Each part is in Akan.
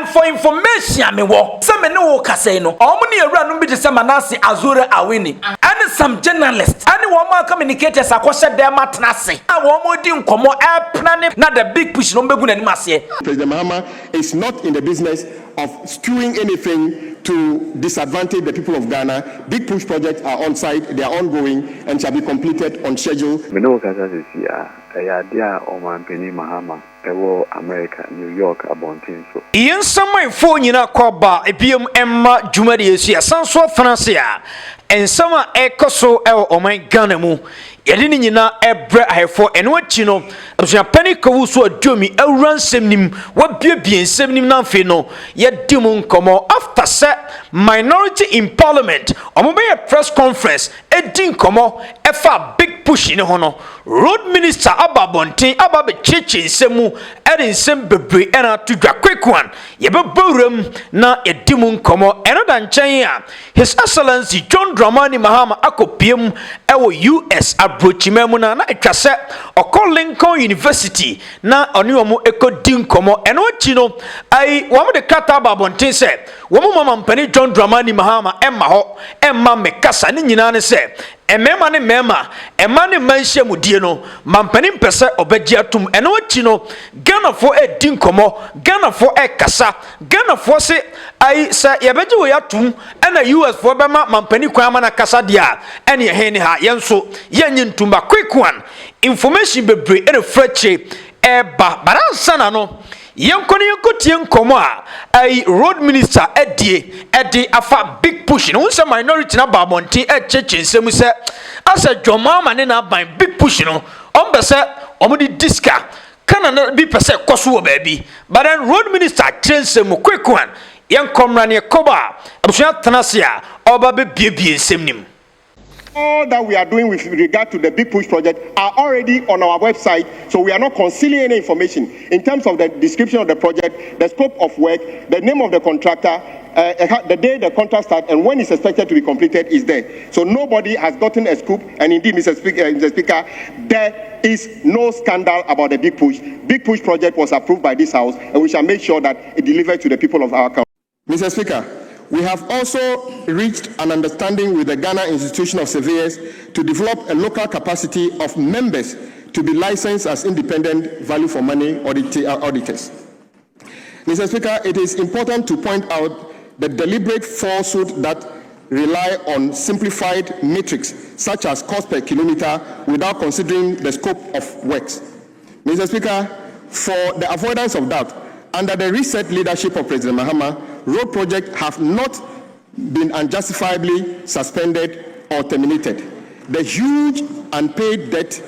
for information me wo se me ne wo kase no omo ne awura no bi de se manase azura awini and some journalists and one more communicators akose dem atnase a wo mo di nkomo plan na the big push no mbegu nanim ase. President Mahama is not in the business of skewing anything to disadvantage the people of Ghana. Big push projects are on site, they are ongoing and shall be completed on schedule. Mahama, America, New York, Abontin. So, in some way, phone you know, Koba, Epium Emma, Jumadi, Sanso Francia, and summer echo so oh my Ghanamu. Yadini nyina ebre ahefo eno achi no abusua pani kawu so adwomi awuransem nim wabiebie nsem nim na mfe no yedi mu nkomo after set minority in parliament omobe press conference edi nkomo efa big push ne ho no road minister ababonten ababe cheche nsemu eri nsem bebre ena tudwa quick one yebebawuram na yedi mu nkomo eno da nchen a his excellency John Dramani Mahama akopiem ewo US brochimemuna na etwase okọ Lincon University na oniomo ekodi nkomo eno chi no ai wo de kata babonten se wo mama mpani John Dramani Mahama emma ho emma mekasa ne nyina ne se emema ne mema emma ne manhye mudie no mampani mpese obegi atum eno chi no Ghana fo edi nkomo Ghana fo ekasa Ghana fo se ai sa yebeji wo yatum ena US fo bema mampani kwan ma na kasa dia ene he ne ha yenso yenyi ntumba quick one information bebre ere freche eba baransana no yenkoni yekotie nkomo a ai road minister edi afa big push no unse minority na babonti echeche nsemu se asa dwomama ne na ban big push no ombese omudi diska kana na bi pese koso wo baabi but then road minister trensemu quick one yenkomra ne koba abusua tanasia oba be biebie nsem nim. All that we are doing with regard to the big push project are already on our website, so we are not concealing any information in terms of the description of the project, the scope of work, the name of the contractor, the day the contract starts, and when it's expected to be completed is there. So nobody has gotten a scoop, and indeed, Mr. Speaker, there is no scandal about the big push. Big push project was approved by this House, and we shall make sure that it delivers to the people of our country. Mr. Speaker, we have also reached an understanding with the Ghana Institution of Surveyors to develop a local capacity of members to be licensed as independent value for money auditors. Mr. Speaker, it is important to point out the deliberate falsehood that rely on simplified metrics such as cost per kilometer without considering the scope of works. Mr. Speaker, for the avoidance of doubt, under the recent leadership of President Mahama, road projects have not been unjustifiably suspended or terminated. The huge unpaid debt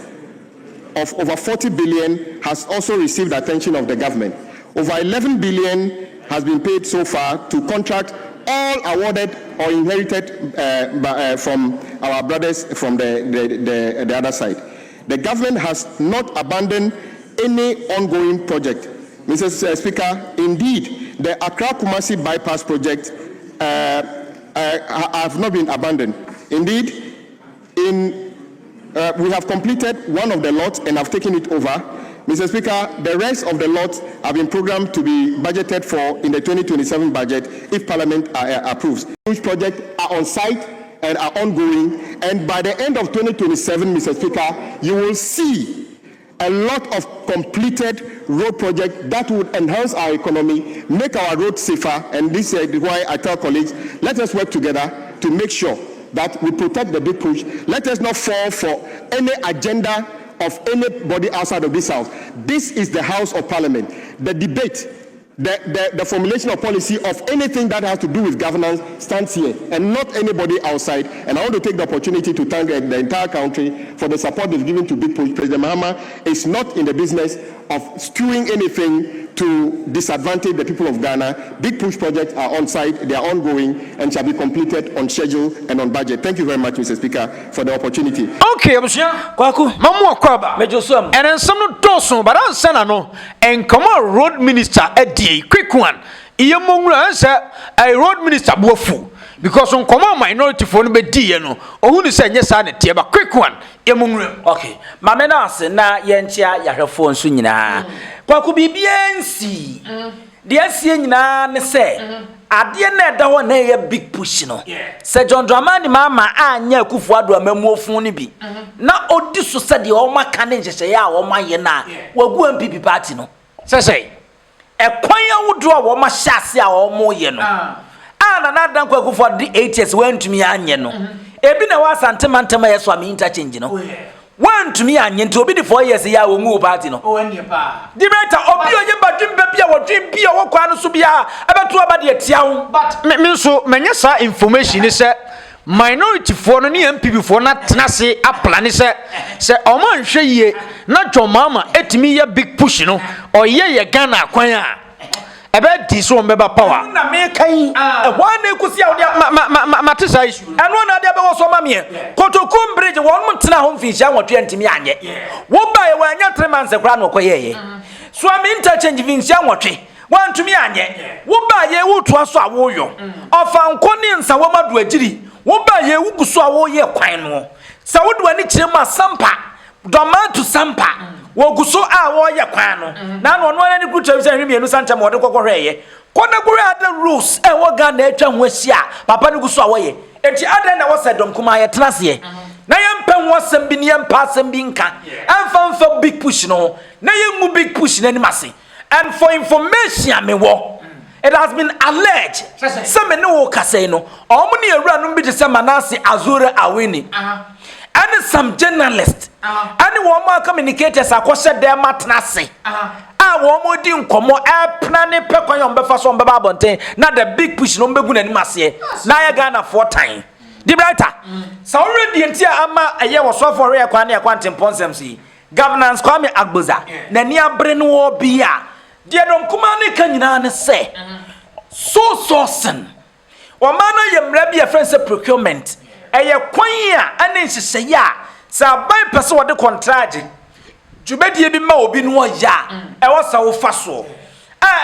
of over 40 billion has also received attention of the government. Over 11 billion has been paid so far to contract all awarded or inherited from our brothers from the other side. The government has not abandoned any ongoing project. Mr. Speaker, indeed, the Accra-Kumasi bypass project have not been abandoned. Indeed, we have completed one of the lots and have taken it over. Mr. Speaker, the rest of the lots have been programmed to be budgeted for in the 2027 budget if Parliament approves. Which projects are on site and are ongoing, and by the end of 2027, Mr. Speaker, you will see a lot of completed road projects that would enhance our economy, make our roads safer, and this is why I tell colleagues, let us work together to make sure that we protect the big push. Let us not fall for any agenda of anybody outside of this House. This is the House of Parliament. The debate, the formulation of policy of anything that has to do with governance stands here and not anybody outside. And I want to take the opportunity to thank the entire country for the support they've given to Big Push. President Mahama is not in the business of skewing anything to disadvantage the people of Ghana. Big Push projects are on site, they are ongoing, and shall be completed on schedule and on budget. Thank you very much, Mr. Speaker, for the opportunity. Okay, Kwaku, Mamu Kwaba, and then some dosun, but I'm saying and come on, road minister Eddie, quick one. Iyamungu answer a road minister Bofu. Because on command minority for no be no or who say yes and a quick one. Okay, Mamena na yentia ya phone sunyina. Kwaku BBNC the asie nyina ne se ade na da ho na ye big push no se John Dramani Mahama anya Akufo Addo amamuofun ne bi na odi so se de o maka ne nhyehyɛ ya o maye na wagu NPP party no sɛ ekwan awodo a wo ma hyase a o mo ye no na Dankwa Akufo Addo 8 years wantumi anye no ebi na wa santema ntema ye so am interchange no wantumi anye nti obi di 4 years ya wo ngu party no ɔnie pa dibeta obi onye badwem bia wo dwem bia wo kwa no so bia abeto abade atia wo but me nso manya sa information sɛ minority for no ne MPP for na tenase aplan sɛ ɔma nhwɛ yie na John Mahama etimi ye big push no ɔyɛ ye Ghana akwan a ebe di so mbeba power na me kan ehwa na ekusi a wo dia mate sa issue eno na dia be wo so ma me Kotokum bridge won mo tena ho mfinhia nwotwe ntimi anye wo ba ye wanya 3 months kra na okoyeye so am interchange mfinhia nwotwe wantumi anye wo ba ye wo to aso a wo yo ofanko ne nsa wo madu agiri wo ba ye wo guso a wo ye kwan no sa wo do ani kire ma sampa domatu sampa wo guso a wo ye kwan no na no no ani kutra bisa hwemienu sancha mo de kokohweye kona gure ada rules e wo ga na atwa ho asia papa ne guso a wo ye enti ada na wo se dom kuma ye tenase na ye mpen wo sem bi ne ye mpa sem bi nka amfa big push no na ye mu big push na ni mase. And for information me wo it has been alleged some me no kase no omuni ewura no bi de se Manase Azure Awini and some journalists and wo ma communicators akose dem matnase wo mo di nkomo epna ne pekwan yom befa so mbeba abonten na the big push no mbegu nani mase na ya Ghana 4 time the brighter so already entia ama eye wo so for re kwa na kwantem ponsem si governance Kwame Agboza na ni abre no wo bia de dom kuma ne ka nyina ne se so sourcing o mana ye mra bia friend say procurement eye kwan a ane nhyehyɛ ya sa ban pese wo de contract djubedie bi ma obi no ya e wo sa wo fa so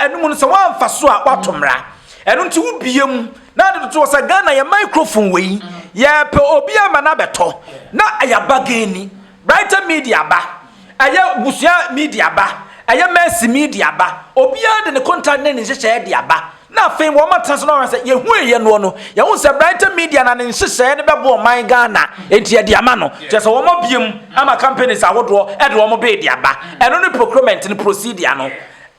enu mu no se wo fa so a watomra enu nti wo biem na de to sa Ghana ye microphone wei ye pe obi ama na beto na ayaba gani brighter media ba aya busia media ba aya mercy media ba obi ade ne contract ne nhyehyɛ de aba na fame wo matan so no say ye hu eye no ye hu say brighter media na ne nhyehyɛ ne bebo man Ghana enti ye de ama no je so wo mabiem ama companies ahodo e de wo mo be de aba eno ne procurement ne procedure no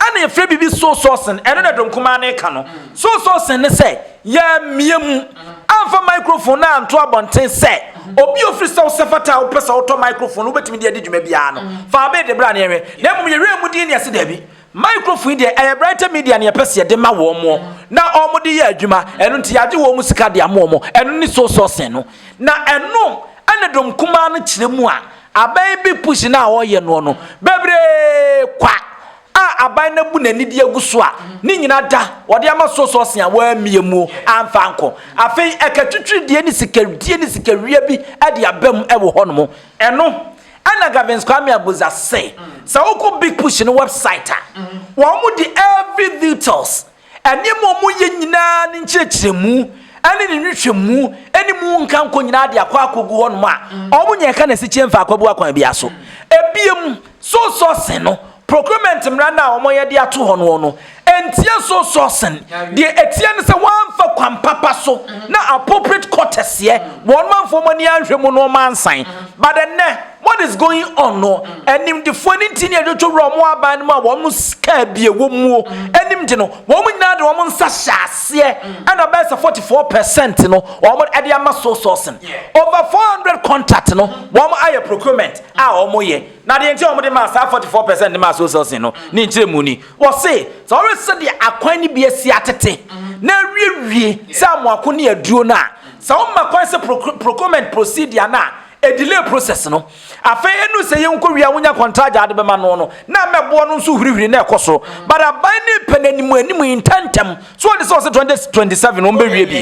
ana ye free bibi so sourcing eno na donkuma na ka no so sourcing ne say ye miem amfa microphone na anto abonten say obi ofri so sefata wo pesa auto microphone wo betimi de adwuma bia no fa be de bra na ye na mum ye mu di ne ase da bi microphone de brighter media ne pesa de ma wo mo na omo de ye adwuma eno nti yaje wo mu sika de amo mo eno ni so sourcing no na eno ana dom kuma no kire mu a abai bi push na wo ye no no bebre kwa abai na bu nani de aguso a ni nyina da wode ama so sourcing a wa miemu amfa anko afei ekatwitwi de ni sikawie bi ade abam ewo ho no eno ana Gavin Kwame Agboza say so woko big push no website wo mu di every details ene mo ye nyina ni nkyerɛkyerɛmu ane ni nhwehwɛmu ene mu nka nko nyina de akwa akogu ho no a omo nya ka na se kyemfa akwabu akwan bia so ebiem so sourcing no procurement mranda omoye de ato ho no entia so sourcing de etia ne se wanfa kwampapa so na appropriate quarters ye won manfo mani anhwemu no mansan but then what is going on no enim de foni ntini adwo ro mo aban no a won ska bie wo mu enim de no won nyina de won nsa hyase and about 44% no won ade ama so sourcing over 400 contact no won aye procurement a won ye na de enti won de ma 44% de ma so sourcing no ni nkyere mu ni wo say so always said the akwan ni bia si atete na wie sa mo akoni aduo na sa o ma kwan se procurement procedure na a delay process no afa enu se ye nko wia wonya contract ade be ma no no na mebo no nso hurihuri na ekoso but aban ni penanimu animu intentem so the source 2027 on be wie bi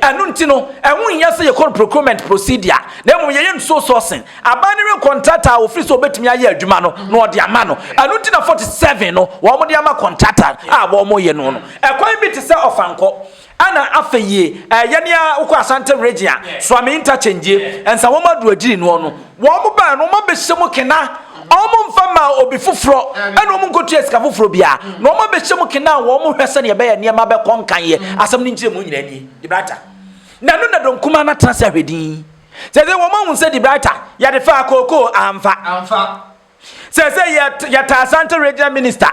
enu nti no ehun ya se ye procurement procedure na emu ye nso sourcing aban ni contractor office so betumi aye adwuma no na ode ama no enu nti na 47 no wo mo de ama contractor a wo mo ye no no ekwan bi te se ofanko ana afeye yenia uko asante region so am interchange ensa wo madu agiri no no wo mo ba no mo be hyemu kena omo mfa ma obi foforo ene omo nkotu esika foforo bia na omo be hyem kena wo omo hwese ne be ye niam be konkan ye asem ni nkyere mu nyina ni di brata na no na don kuma na trase ahwedin say wo ma hu say di brata ya de fa koko amfa say ya ta Asante regional minister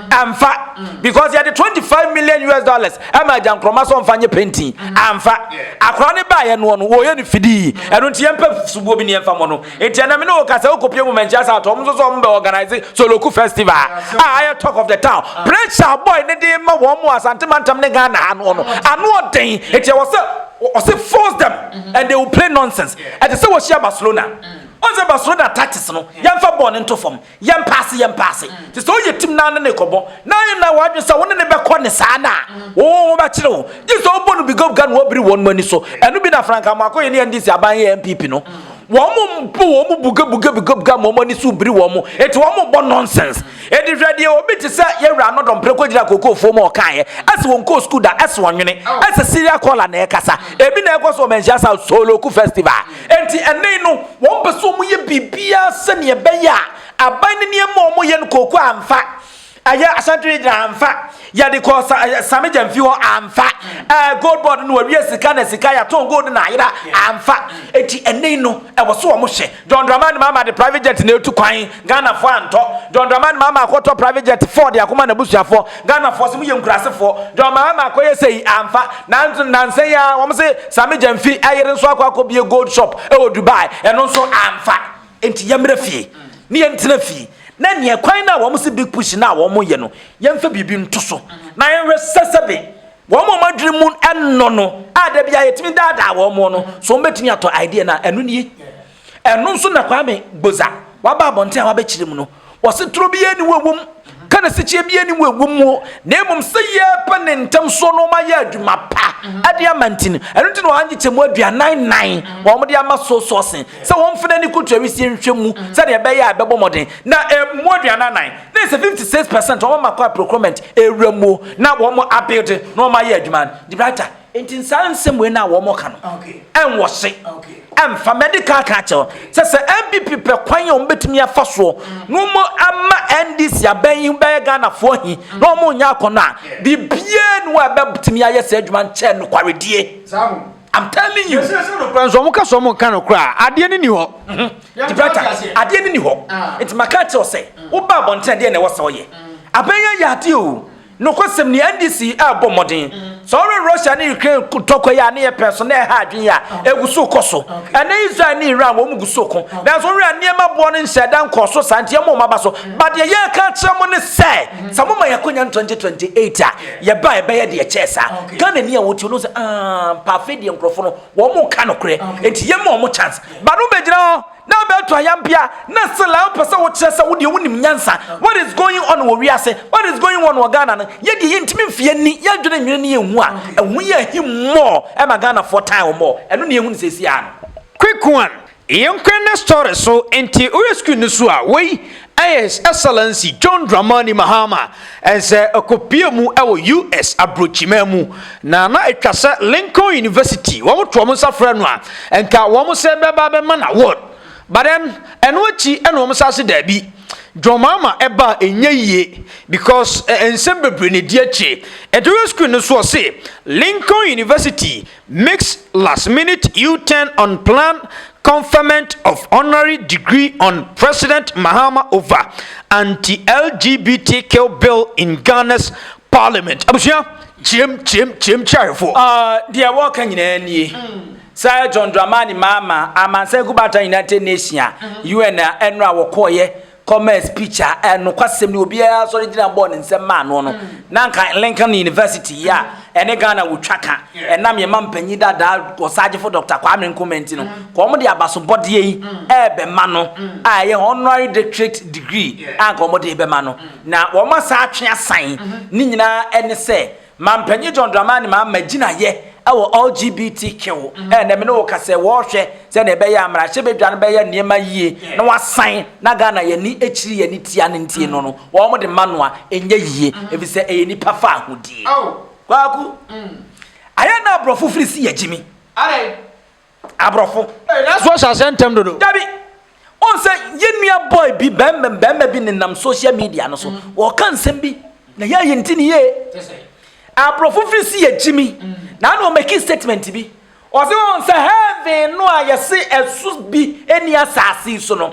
amfa because ya the 25 million US dollars ama jan kroma so mfanye painting amfa akra ne ba ye no no wo ye ne fidi eno nti yempa subo bi ne yemfa mo no enti na me no ka say okopie mu Manchester atom so so mbe organize Soloku festival I talk of the town pressure boy ne dey ma wo mo Asante mantam ne Ghana ano oden enti was say force them and they will play nonsense and they say we share Barcelona Once Barcelona tactics no, yamfa born into form, yam pass. Ti so ye team na ne kobo. Na yin na wadwe sa won ne be ko ne sa na. Oh, ba kire wo. Ji so bonu bi go gan wo biri won mani so. Enu bi na Franka mako ye ne ndisi aban ye NPP no. Wo mu buga mo mani so biri wo mo. Eti wo mo bo nonsense. Edi hwede obi ti se ye wra no dom preko gira kokoo fo mo kan ye. Ase won ko school da ase wonwene. Ase serial caller na e kasa. Ebi na e ko so Manchester Soloku festival. Enti ene no wo be so mu ye bibia se ne be ya. Aban ne mo mo ye no kokoo amfa. Aya Asante regional amfa. Ya de ko Sami Jamfi ho amfa. Gold board no wi sika na sika ya ton gold na ayira amfa. Eti ene no e wo so wo mo hye. John Dramani Mahama de private jet na etu kwan Ghana fo anto. John Dramani Mahama akoto private jet Ford ya kuma na busuafo Ghana fo so mu ye nkurasefo. John Mahama akoye sei amfa. Nanse ya wo mo se Sami Jamfi ayire nso akobie gold shop e o Dubai eno nso amfa. Enti yamre fie. Ni yentina fie. Na ne kwan na wo mo se big push na wo mo ye no yemfa bibi nto so na yenwe sesebe wo mo madwiri mu enno no ada bia yetimi dada wo mo no so mbetimi ato idea na enu nie enu nso na kwa me gboza waba abonte a waba kire mu no wo se tro bia ni wewum kana se chie bia ni wewum mo na emum se ye pa ne ntam so no ma ye adwuma pa ade amantin enu ti no anje chemu aduanan nan wo mo de ama so sen se wo mfena ni kutu awisi nhwemu se de be ye abebo moden na mo aduanan nan na se 56% wo ma kwa procurement ewramo na wo mo abuild no ma ye adwuma di brata enti sansem we na wo mo ka no en wo se fa medical culture se NPP pe kwan o mbetimi afa so no mo ama NDC aban be Ghana fo hi no mo nya akona bibie no abetimi aye se adwuma nche no kwaredie I'm telling you no plans o mo ka so mo kan no kra ade ni ho ade ni ho it makati o se wo ba bonten de na wo se o ye aban ya ade o no kwasem ni NDC abo modern so Russia ni Ukraine toko ya na ye personal ha adwen ya eguso koso ene Israel ni Iran wo mu guso ko dan so ria niema bo no nhyɛ dan koso santie mo maba so but ye ka kyerɛ mo ne sɛ samo ma yakonya 2028 a ye ba be ye de chesa Ghana ni a wo ti no sɛ pa fe de nkrofo no wo mu ka no kre enti ye mo chance ba no be gyina na be to ayampia na sela pesa wo kyerɛ sɛ wo de wonim nyansa what is going on wo wiase what is going on wo Ghana no ye de yintimi mfie ni ye dwene nwene ni ehu a ehu ye him more e ma Ghana for time more eno ne ehu ne sesi an quick one yonkene story so enti rescue ne so a wey His Excellency John Dramani Mahama as a kopie mu ewo US abrochima mu na etwa se Lincon University wo to mo safra no a enka wo mo se beba be man award but then eno achi eno mo sase da bi John Mahama eba enye yie because ensem bebre ne di achi eduru school no so say Lincon University makes last minute U-turn on plan conferment of honorary degree on President Mahama over anti-LGBTQ bill in Ghana's Parliament. Abusia, chim charifo. Dear walker in any. Sir John Dramani Mahama, amanse gubata United Nations, UN enra wokoye. Comment speech and no kwasem ni obi a so dina born in some man no nanka Lincon University ya ene Ghana wo twaka enam ye mampanyi dada osaje for Dr. Kwame Nkrumah no ko mo de abaso bode yi ebe ma no a ye honorary doctorate degree anka mo de ebe ma no na wo ma sa atwe asan ni nyina ene se mampanyi John Dramani ma magina ye awo LGBTQ na me no ka se wo hwe se na ebe ya amra hye bedwan be ya niema yie na wasan na Ghana ye ni echiri ye ni tia ne ntie no wo mo de mano a enye yie ebi se e ni pafa ahodie kwaku aya na abrofo frisi ya jimi are abrofo that's what I sent them to do dabi o on say yenua boy bi bembe bi nenam social media no so wo kan sem bi na ya yenti ni ye abrofo free si ye jimi na no make statement bi o say on say heaven no ayese esu bi eni asase so no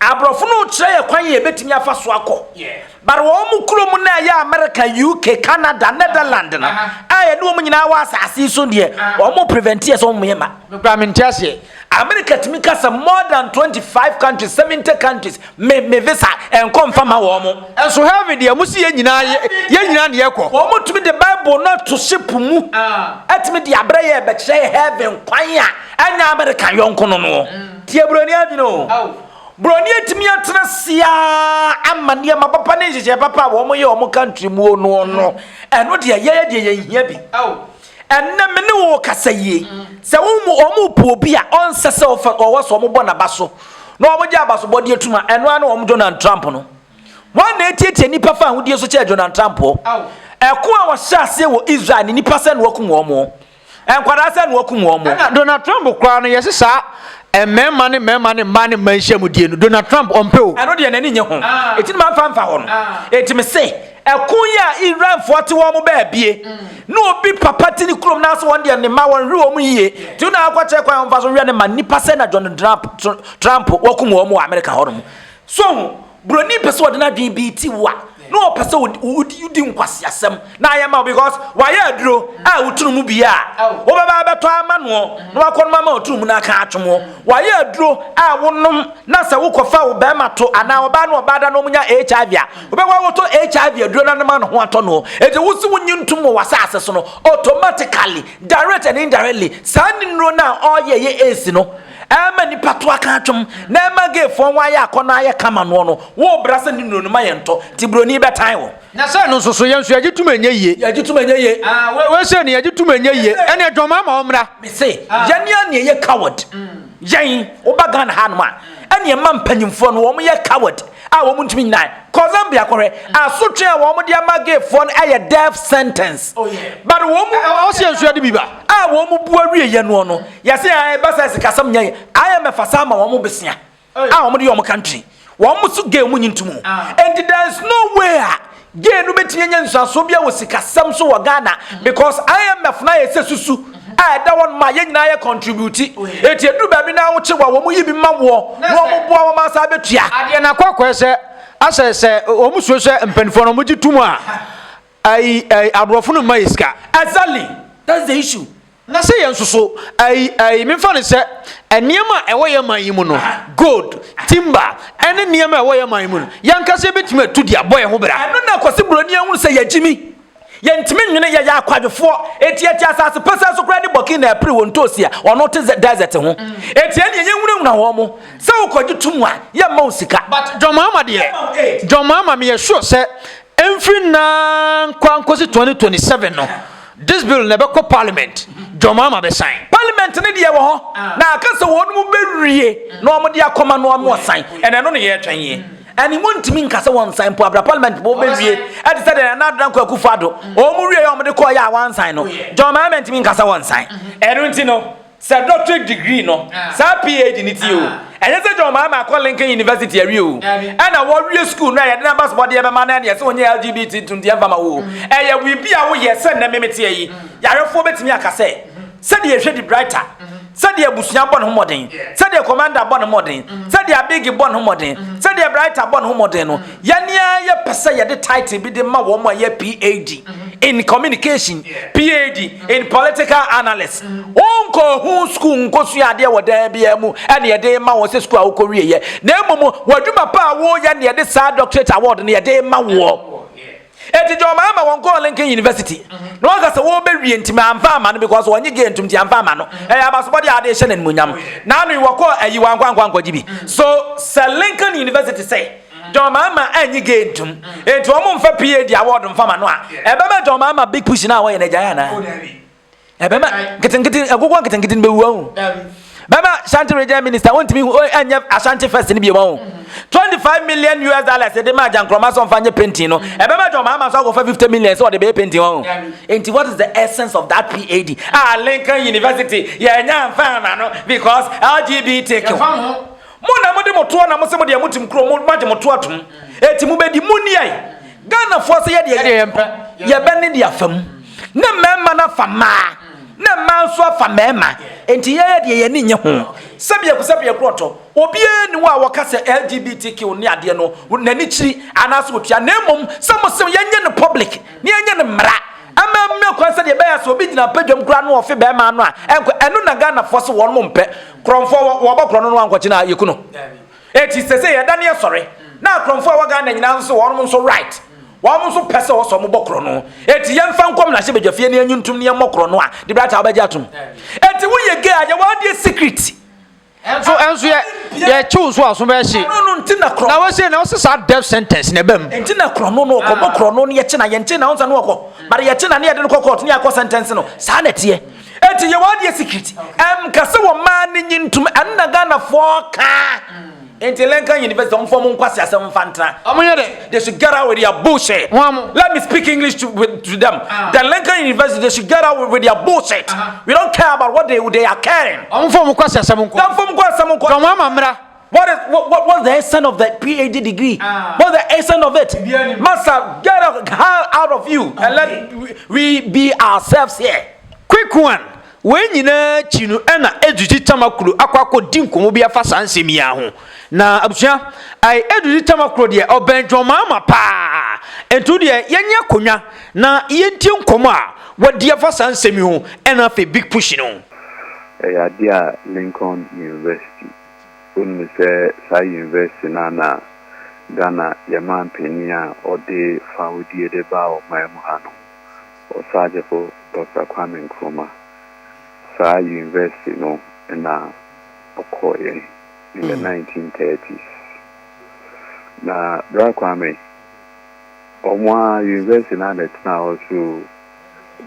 abrofo no kire ye kwan ye betimi afa so akọ but wo mu krom na ya America UK Canada Netherlands na aye no mu nyina wa asase so de wo mu prevent ye so mu yema Parliamentary. America timi kasa more than 25 countries 70 countries me visa and confirm wo mo So heaven de amusi ye nyina ne ye kọ. wo mo tumi the Bible not to ship mu atimi de abre ye be kire heaven kwan a anya America yonko no tie broni adino broni etimi atena sia amane ma papa ne jeje papa wo mo ye wo country mu no eno de ye hia bi enne me ne wo kasa yie se wo mu o mu po bi a on sese o fa o so mo bo na baso na o mo ja baso bo de tuma eno ana o mo Donald Trump no wan na etietie nipa fa ho die so che Donald Trump o eko a wo hyase wo Israel ni nipa se na wo kum wo mo enkwara se na wo kum wo mo Donald Trump kwa no yesi sa mema ne manhia mu die no Donald Trump ompe o eno de na ni nye ho eti ma fa ho no eti me se ekunya Iran forte wo mo ba bie no obi papa tini krom na so won de ne ma won hwe wo mu yie ti na akwache kwan mfa so hwe ne ma nipa se na Donald Trump wakum wo mu America horom so broni pese wo de na dwen bi ti wa no pese wo di nkwase asem na ayema because wa ya aduro a wutunu mu bia wo baba beto ama no no akon mama otunu mu na aka atwomo wa ya aduro a wonom na se wo kofa wo be mato ana oba no oba da no munya HIV a wo be wa woto HIV aduro na ma no ho ato no e de wusi wonyi ntum wo wasase so no automatically direct and indirectly sani no na oye esi no ama ni pato aka atwom na ma ge fon wa ya akọ na ya kama no wo brasa ni no ma yento ti broni betan wo na se no soso yenso yagituma enye yie we se ne yagituma enye yie ene adwoma ma omra me se yania ne ye coward yan obaga na hanuma ene ma mpanyimfo no wo mo ye coward a wo mo ntumi nyina Zambia kore asotwe a wo mo de amage fo no aye death sentence but wo mo se yenso yade biba a wo mo bu awie ye no yase ai basa sikasam nyai aye me fasa ma wo mo besia a wo mo de yo mo country wo mo su ge mo nyintumu and there is no way ge no betinye nyansaso bia wo sikasam so wo Ghana because IMF na ye sesusu da won ma ye nyina ye contribute eti edu ba bi na wo chewa wo mo yibi ma wo no mo boa wo ma sa betua ade na kwakwa se asese wo mu so mpanifo no mo gitumu a ai abrofo no mai ska exactly that's the issue na se yenso so ai me fa ne se eniema ewo ye man yi mu no gold timber ene niema ewo ye man yi mu no yanka se betima tu dia boy ho bra eno na kwase broni ehunu se yagimi yentime nwene ya akwadwefo etieti asase pesa so kra ni Burkina April won tosia ono te desert ho etie ne yenwuna wo mo se ukogitumu a ye ma usika but John Mahama me sure se emfri na kwankosi 2027 no this bill never call Parliament John Mahama be sign Parliament ne de wo ho na akase wonu mu bewie na omo de akoma no omo sign ene no ne ye twan ye ani montimi nkase won sign po abra Parliament bo bewie e de say na dan kwa kufado omo wie omo de call ya one sign no John Mahama ntimi nkase won sign eno nti no sa doctorate degree no sa PhD ni ti o enye se John Mahama call Lincon University awie o ana wo wie school na ye de na passport ye be ma na ye se onye LGBT tunti amfama wo eye we bi a wo ye se na memete yi yarefo betimi akase se de ye hwe di brighter se de abusuan bon ho moden se de commander bon moden se de big bon ho moden se de brighter bon ho moden no yanea ye pese ye de title bi de ma wo mo ye PhD in communication PhD in political analyst onko hu school nkosu ade wo da bia mu ene ye de ma wo se school a wo kowie ye na emomo waduma pa wo ye ne ye de sa doctorate award ne ye de ma wo eti John Mahama won call Lincon University no ga se wo be wie ntima amfa ama no because wonye ge ntum ti amfa ama no abasobodi ade hye nan munyam na no wo call ayi wan kwankwa gibi so Lincon University say John Mahama anyi ge ntum enti wo mo mfa PhD award mfa ma no a ebema John Mahama big push na wo ye na jaya na ebema ketenketen agogwa ketenketen be wuwa Baba Shanti Regional Minister want me anya Ashanti first ni bi won 25 million US dollars e de ma jankroma so mfanye painting no e baba John Mahama so go for 50 million so de be painting won and what is the essence of that PhD Lincoln University yeah nya mfa na no because LGBT na mo de moto na mo se mo de amutim kro mo ma de moto atom eti mo bedi mu ni ai Ghana for se ye de ye be ne de afam na mema na fama na manso afa mema enti ye de ye ni nye ho sabia kroto obie ni wa wakase LGBTQ ni ade no na ni chiri anaso otua na emom samosem ye nye ne public ni ye nye ne mra ama me kwanse de be ya so obi gina padwam kra no ofe be ma no a enko enu na Ghana for se won mo mpe kromfo wo bokro no ankochi na yekuno eti sese ye dane sori na kromfo wa Ghana nyina nso won mo nso right wọ́n nso pese o so mo bokro no eti ye mfa nkom na hye bedwafie ne anyuntum ne mokro no a de brata obaja atum eti wo ye ge aja wa de secret enso ye choose so aso be hye no ntina kro na wo say na wo sa death sentence ne bam ntina kro no ko bokro no ye kye na ye ntina wonsa no ko bare ye kye na ne ye de no court ne akọ sentence no sa na tie eti ye wa de secret kase wo ma ne nyintum anna Ghana for ka enti Lincon University on form nkwasi asem fantra they should get out with their bullshit. Let me speak English to them. The Lincon University, they should get out with their bullshit. We don't care about what they are caring. What's the essence of the PhD degree? What's the essence of it? Master, get out of you and let we be ourselves here. Quick one. When you know chinu ena eduji tamakulu akwako dinko bi afa sansemi ya ho na abusua ai eduji tamakulu de obenjo mama pa entu de yenya konwa na yentie nkomo a wadi afa sansemi ho ena fe big push no ya dia Lincon University unu se sa university na Ghana yaman penia ode faudi de ba o Mahama o sajefo Dr. Kwame Nkrumah University no in Okoye in the 1930s. Na Kwame Omwa University na that now also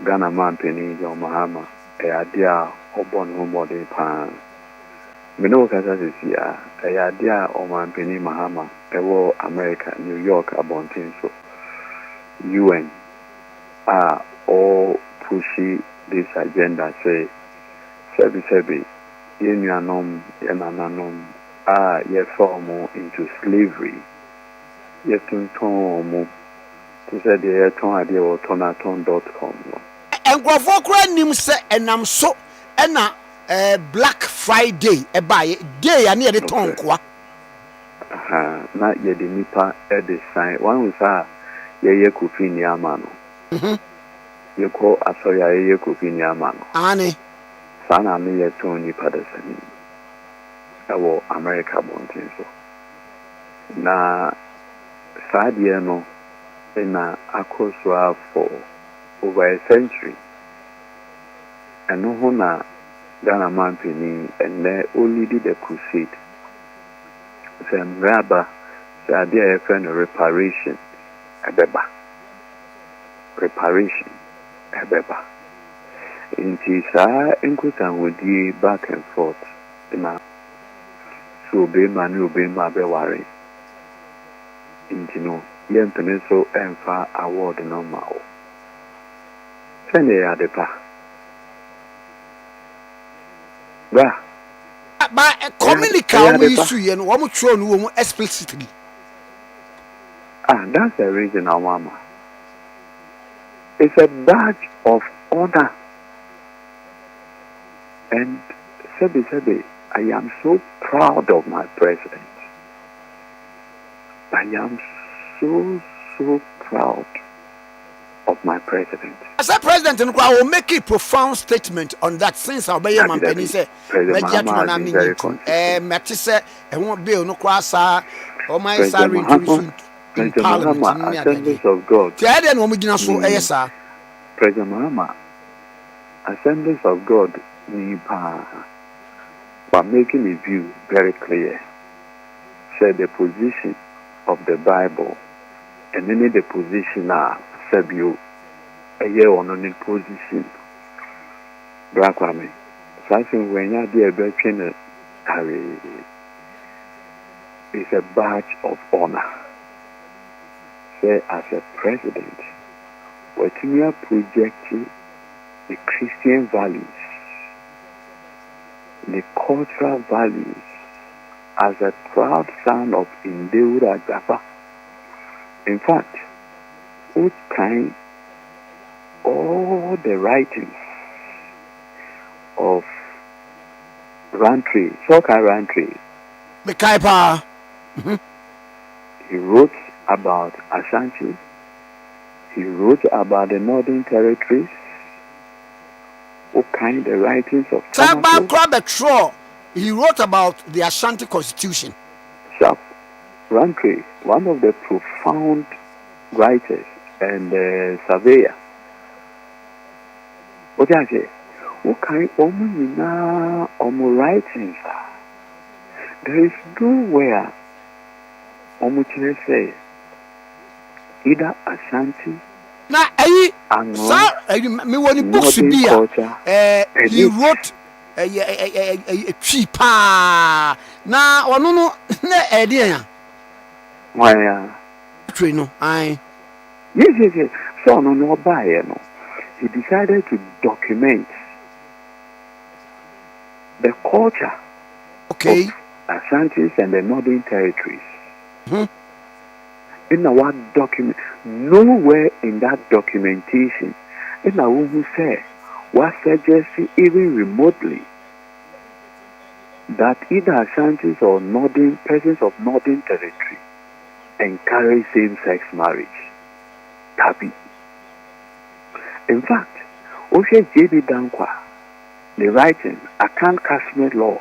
Ghana man penny your Mahama idea obon no more than pan. Me no kasa sia idea o man penny Mahama ewo America New York abontin so UN are all pushy this agenda say Sebi, yenuanom, yenananom, ye form into slavery. Ye tuntomo. To say the ton idea or tonaton.com. And Gravokra nim se enam so ena Black Friday buy day near the ton kwa. Not ye the nipa the sign. One was ye kufi ni amano. Ye call asoya ye kufi ni amano. Ani. Sana me ye Tony Patterson. Ewo America bontin so. Na sadie no na akosua for over a century. Eno ho na Ghana man peni and only did a crusade. Sem raba sadie friend reparation ebeba. Reparation ebeba. Inti sa enkuta wodi back and forth na so be manu be ma be ware inti no yempene so emfa award no ma o sene ya de pa ba communicate we issue ye no wo tro no wo explicitly that's the reason mama it's a badge of honor. And Sebi, I am so proud of my president. I am so proud of my president. As a president, I will make a profound statement on that since I'll be a man. Penny say, President Mahama, Assemblies of God. President Mahama, Assemblies of God. But making the view very clear, said the position of the Bible and then the position of Sabio, a year on a position. Black woman, so I think when you're there, it's a badge of honor. Say, as a president, what you are projecting the Christian values, the cultural values as a proud son of Indewura Japa. In fact, who kind all the writings of Rantry, Soka Rantry. Mekaipa. He wrote about Ashanti. He wrote about the Northern Territories. Who kind the writings of Tamako. He wrote about the Ashanti Constitution. Sharp Rantry, one of the profound writers and surveyor. What I say? Who kind of writings? There is nowhere say either Ashanti. Na me woni books bi he wrote a cheaper na ono no na ya why no I yes so no buy no he decided to document the culture of Ashantis and the Northern Territories. In our document, nowhere in that documentation, in our who say, was suggesting even remotely that either Ashantis or Northern persons of Northern Territory encourage same-sex marriage. Tabi. In fact, Oshe J.B. Dankwa, the writing, Akan Kashmir law,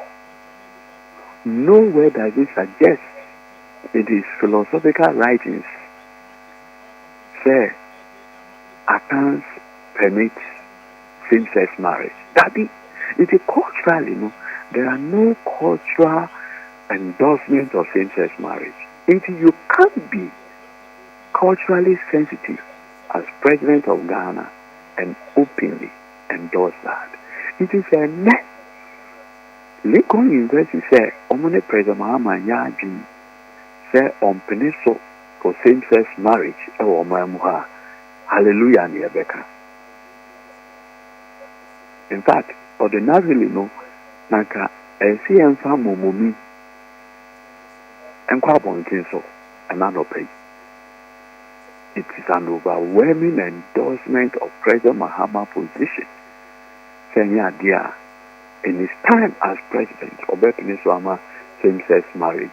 nowhere does it suggest in his philosophical writings say Akans permit same-sex marriage. That it is culturally, there are no cultural endorsements of same-sex marriage. You can't be culturally sensitive as president of Ghana and openly endorse that. It is a net. Lincon University said, Omone President Mahama Yajin say on Peninsula for same-sex marriage. Hallelujah, Niabeka. In fact, ordinarily, Nanka, CM Famu Mumi, and Kwabon so, and not pay. It is an overwhelming endorsement of President Mahama's position. Saying, dear, in his time as president, Obe Peninsula same-sex marriage.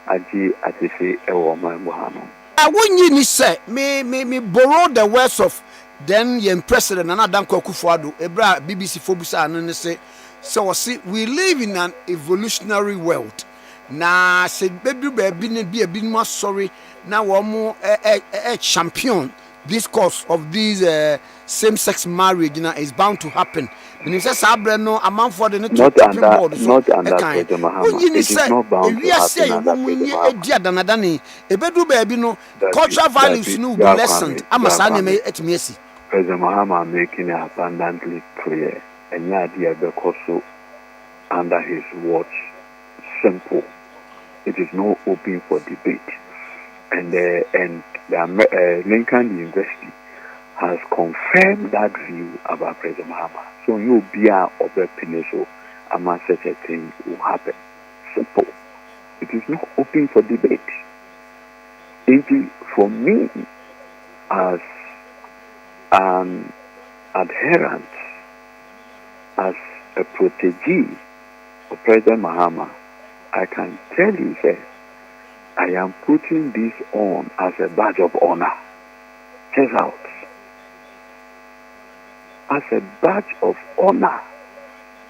Aji Atisi Ewoma Mahama. I wouldn't you say me borrow the words of then the president and Adam Kufuado, Ebra BBC Fobusa and say so see we live in an evolutionary world. Na said baby be a bit more sorry now one more a champion this cause of this same-sex marriage is bound to happen. When you say Sabreno, a man for the not under President Mahama. It is not bound to happen under President Mahama. Cultural values will be lessened. President Mahama making it abundantly clear, and the idea because so under his watch, simple. It is not open for debate, and Lincon University has confirmed that view about President Mahama. So you'll be out of the peninsula and such a thing will happen. Simple. It is not open for debate. Indeed, for me, as an adherent, as a protégé of President Mahama, I can tell you that I am putting this on as a badge of honor. Check out. As a badge of honor.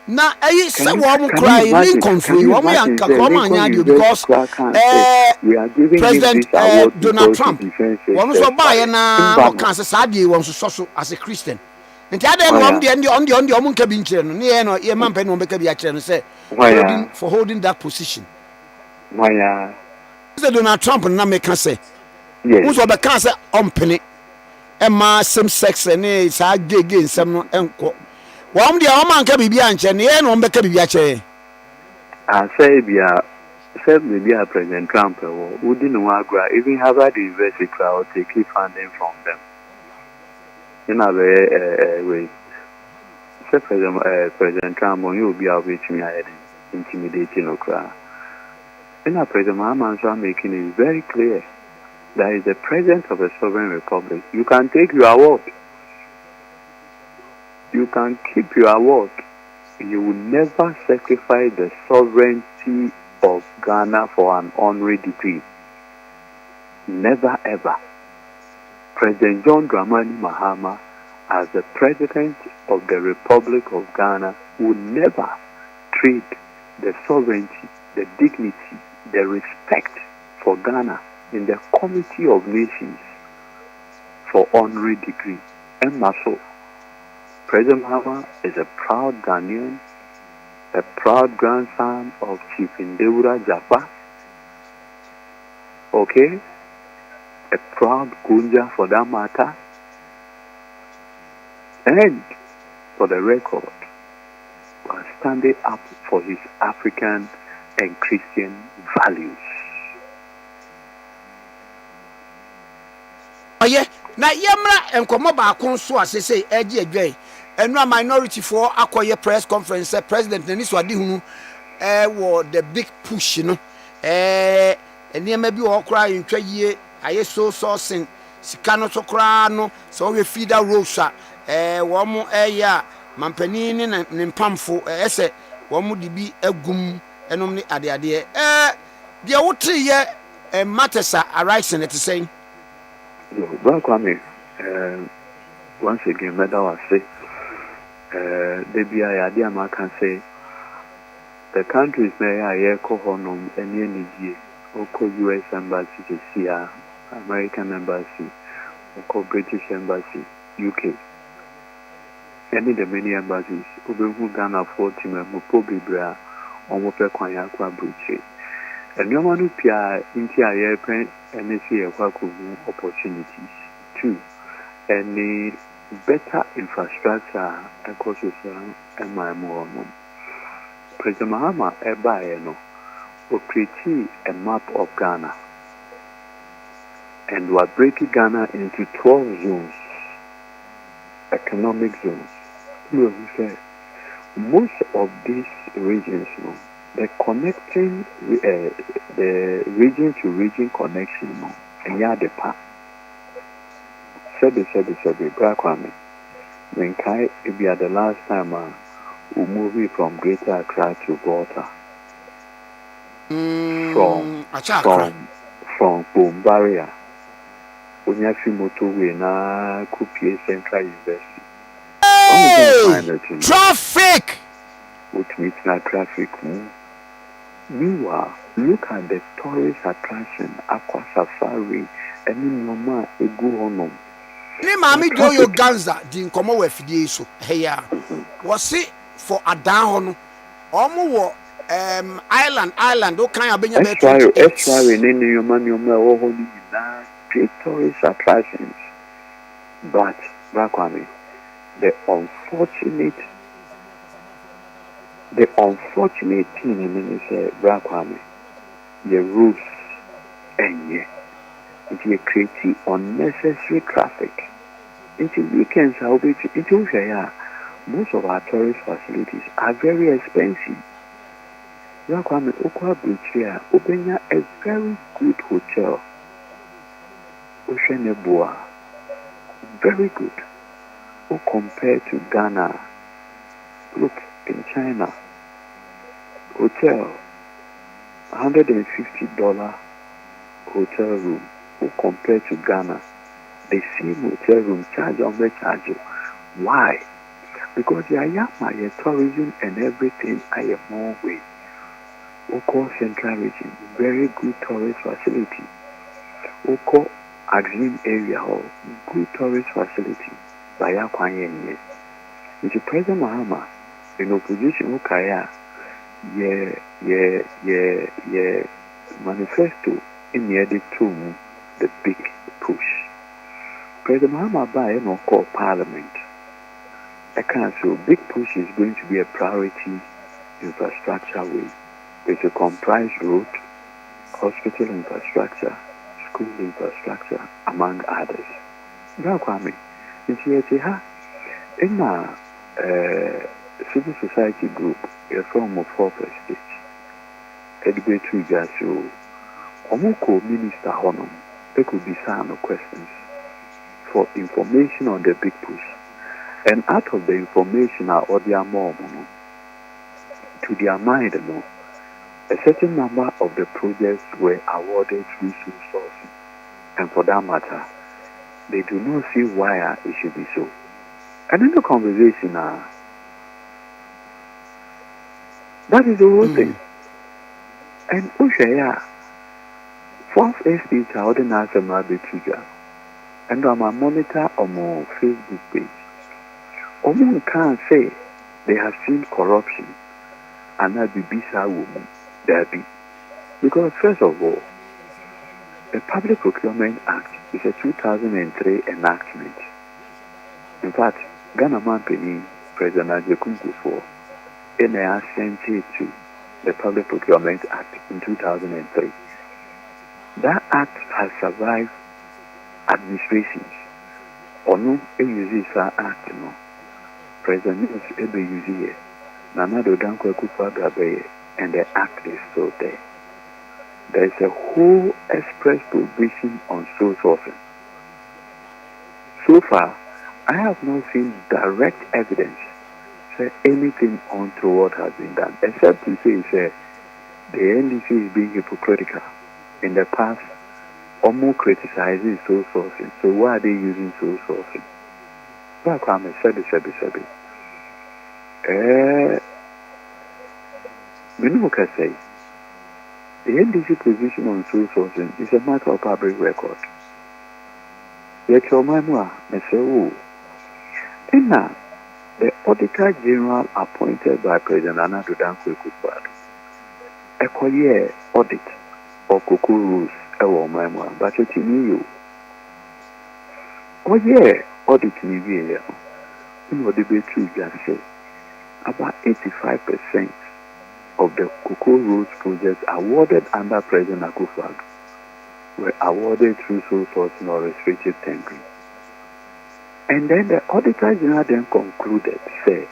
Na say one cry Lincon free one yanka come because we are giving President Donald Trump one so buy na can say sadie one so as a Christian nti ade no am de on the nka bi nkyere no ne no ye man pe no beka bi a kyere no say for holding that position why Donald Trump na make say yes who so be can say ompene Emma same sex and sa gay nsem no enko. Wam dia o man ka bibia nche ne ye no mbeka bibia che. I say bia President Trump who didn't agree even Harvard University crowd take funding from them. You know we say President Trump you be out with me intimidating okra. In our President Mahama making is very clear that is the president of a sovereign republic. You can take your award. You can keep your award. You will never sacrifice the sovereignty of Ghana for an honorary degree. Never ever. President John Dramani Mahama, as the president of the Republic of Ghana, would never trade the sovereignty, the dignity, the respect for Ghana in the Committee of Nations for honorary degree. And so, President Mahama is a proud Ghanaian, a proud grandson of Chief Ndewura Japa, okay? A proud Gunja for that matter, and for the record, was standing up for his African and Christian values. Oh yeah, na yemra enkomo ba kon so asese eje adwan enu a minority for akoye press conference president nani so ade hunu wo the big push no eniema bi wo kra ntwa yie aye so sourcing sika no so kra no so we feeder roads wo mo ya mampani ni ne mpamfo ese wo mo de bi agum enom ni ade ade de wotre ye matters arise in it saying once again, Madam was say, the can say, the countries may I echo honum and energy, or US embassy to see American embassy, or British embassy, UK. Any the many embassies, who Ghana 40 members, probably bra, or more Kwanyakwa Bruce. And no one who pia into a airplane and see a opportunities. Two, any better infrastructure ecosystem and my more. President Mahama Ebaeno will create a map of Ghana and will break Ghana into 12 zones, economic zones. Most of these regions, the connecting the region to region connection, and yeah, the path. Sabi, Brakwame. When Kai, it be at the last time we moving from Greater Accra to Volta. From Bombaria. Onyafi motorway na Kupie Central University. Hey! Traffic! Which means not traffic. Meanwhile, look at the tourist attraction, aqua safari, and mama a go on. Ni mami do yo ganza di nkomo we fidie so. Hey ya. Was it for a down omo wo island o kan abenya be to. Extra ni your man your na great tourist attractions. But Brakwame, the unfortunate thing in this Brakwame, the roofs and it creates unnecessary traffic. Into weekends, most of our tourist facilities are very expensive. Brakwame, Okwa Bridge open a very good hotel. Oceaneboa, very good. Compared to Ghana, look in China, hotel $150 hotel room. Compared to Ghana, the same hotel room charge on the charge. Why? Because your tourism and everything are a more way. Oko Central Region, very good tourist facility. Oko Axim area, good tourist facility. By Yakwanye, which is President Mahama in opposition, Okaya, manifesto in the edit to the big push. President Mahama by no call Parliament. I can't say big push is going to be a priority infrastructure way. It will comprise road, hospital infrastructure, school infrastructure, among others. Kwame. In a civil society group, a form of 4 prestige. debate to just show Omoko Minister Honor, they could be some questions for information on the big push. And out of the information are all their more to their mind, a certain number of the projects were awarded through sourcing. And for that matter, they do not see why it should be so. And in the conversation, that is the whole thing. And Ushaya, fourth estate, I wouldn't answer my betrayal. And I'm a monitor on my Facebook page. Omo can't say they have seen corruption and not be bisa woman there be. Because first of all, the Public Procurement Act is a 2003 enactment. In fact, Ghana Manpeni, President Ajekungu for sent it to the Public Procurement Act in 2003. That act has survived administrations. Or no, it uses that act, no. President is able to use it. Nana do Danko Kufa and the act is still there. There is a whole express provision on sole sourcing. So far, I have not seen direct evidence say anything untoward has been done, except to say the NDC is being hypocritical. In the past, Omo criticizes sole sourcing. So why are they using sole sourcing? Back when I said say, the NDC position on sole sourcing is a matter of public record. Yet your memoir, I say, oh, and now, the Auditor General appointed by President Anadu Danko Akufo-Addo, a audit of Cocoa rules, a memoir, but it's in you. Oh, yeah, audit in the in what debate you just said, about 85% of the Cocoa Roads projects awarded under President Akufo-Addo were awarded through sole sourcing or restricted tendering. And then the Auditor General then concluded, say,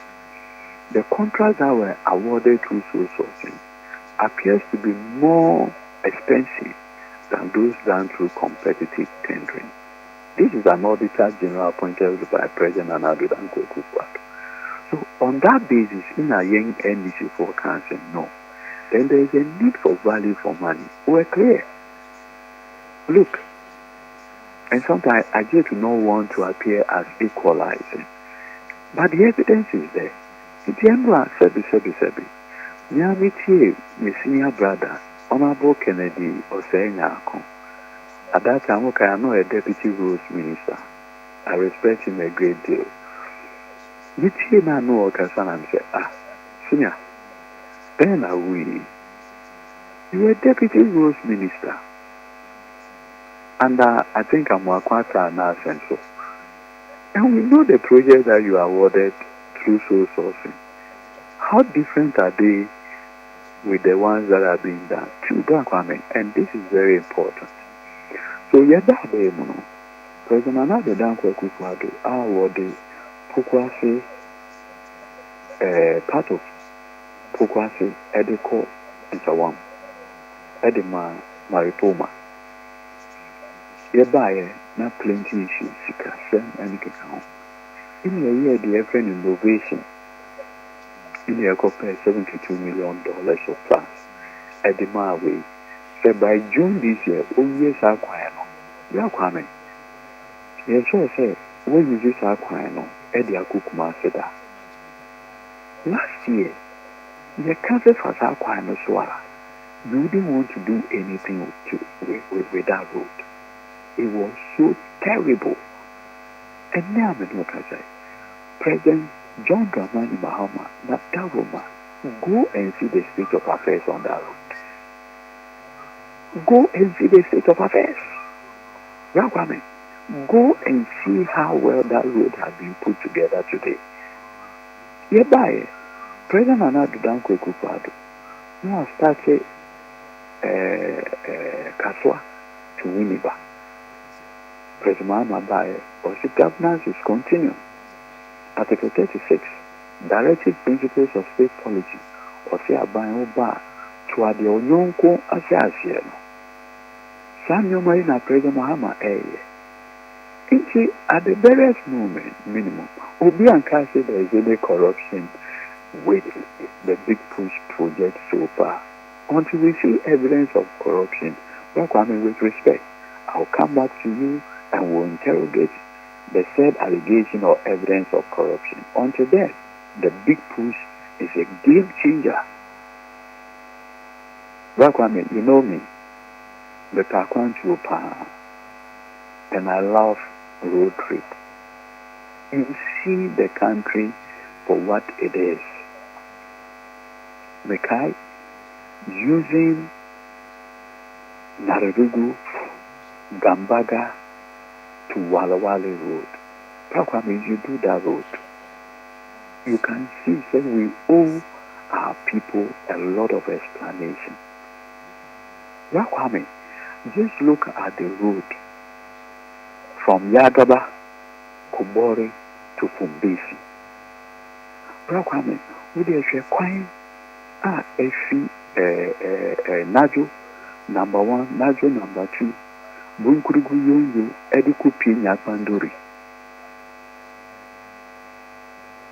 the contracts that were awarded through sole sourcing appears to be more expensive than those done through competitive tendering. This is an Auditor General appointed by President Anadu Danko Akufo-Addo. So on that basis, in a young NDC for council, no. Then there is a need for value for money. We're clear. Look, and sometimes I just do not want to appear as equalizing. But the evidence is there. It's Sebi. Nyamiti, my senior brother, Honorable Kennedy Osenyako. At that time, I know a deputy rules minister. I respect him a great deal. Niti na no Okasan and say, senior, then are we? You were deputy rules minister. And I think I'm Wakwata now central. And we know the projects that you awarded through sole sourcing. How different are they with the ones that are being done? And this is very important. So President Anadu Danko Akufo-Addo awarded Pokwase, part of Pokwase, Edeko, and so on. Edema Maripoma. Hereby, not plenty issues, and in a year, the different innovation in the compare $72 million of funds at the Marway. So by June this year, all years are quiet. We are coming. Yes, sir, say, when you this are quiet, Eddie Akukuma said that. Last year, the country was our quiet, you didn't want to do anything with that road. It was so terrible. And now I say, President John Dramani Mahama, that Roma, go and see the state of affairs on that road. Go and see the state of affairs. Go and see how well that road has been put together today. Hereby, President Anadu Danko Akufo-Addo now started Kaswa to Winneba. President Mahama or the governance is continuing. Article 36, Directive Principles of State Policy, or say Abayan Oba, to the onyonko asase no Samuel na President Mahama at the various moment minimum Obi can say there is any corruption with the big push project so far until we see evidence of corruption. With respect, I'll come back to you and we'll interrogate the said allegation or evidence of corruption. Until then, the big push is a game changer. You know me, the Takwan Chupa, and I love road trip. You see the country for what it is. Mekai using Nararugu, Gambaga to Walawale Road. Prakwame, you do that road. You can see that we owe our people a lot of explanation. Prakwame, just look at the road from Yagaba, Kubori to Fumbesi. Prakwame, we are quite Najo number 1, Najo number 2, Bunkurugu Yonyo, Ediku Pinya Panduri.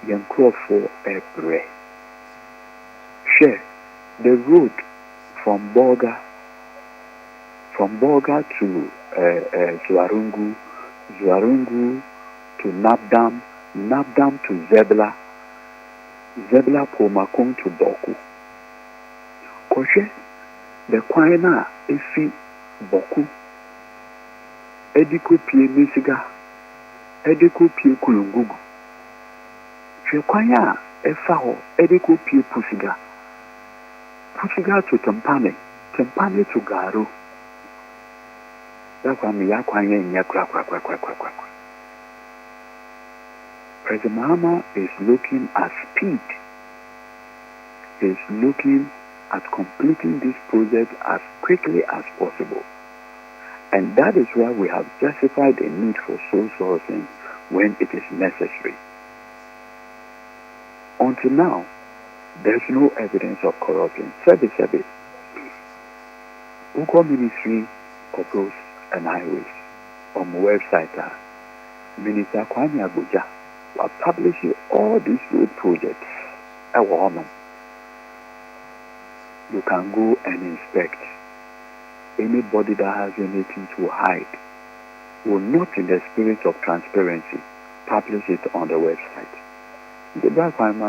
Yankro for a bre. Share the road from Boga to Zuarungu, Zuarungu to Nabdam, Nabdam to Zebla, Zebla Pomakong to Boku. Koshe, the Kwaina Efi Boku, Ediku Pie Misiga, Ediku Pie Kulungugu. Shekwaya Efao, Ediku Pie Pusiga, Pusiga to Tempane, Tempane to Garu. That's why me Yakwanya in Yakra. President Mahama is looking at speed. He is looking at completing this project as quickly as possible. And that is why we have justified the need for sole sourcing when it is necessary. Until now, there's no evidence of corruption. Sebi, Ugo Ministry of Roads and Highways on the website, Minister Kwame Abuja will publish all these road projects. You can go and inspect. Anybody that has anything to hide will not, in the spirit of transparency, publish it on the website. The black one,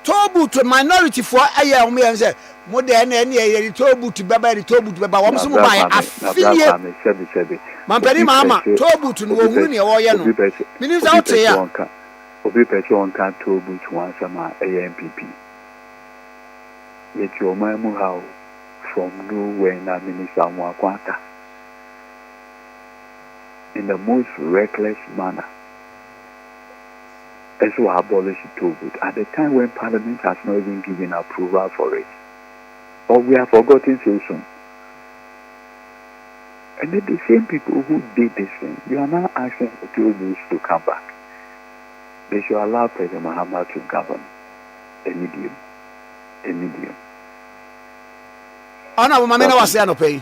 Tobu to minority for a year, me and say, more than any year, Tobu to Baba, Tobu to Baba, one my affiliate. Mampedi Mama, Tobu to no winning or Yano. Means out here. Obi person can Tobu to answer my NPP. Yet your mamu how from nowhere na Minister Mwakwata in the most reckless manner. As we abolish Tobu at the time when Parliament has not even given approval for it. Or we have forgotten so soon. And then the same people who did this thing, you are now asking the Tobus to come back. They should allow President Mahama to govern a medium. Ana, Mamena was saying,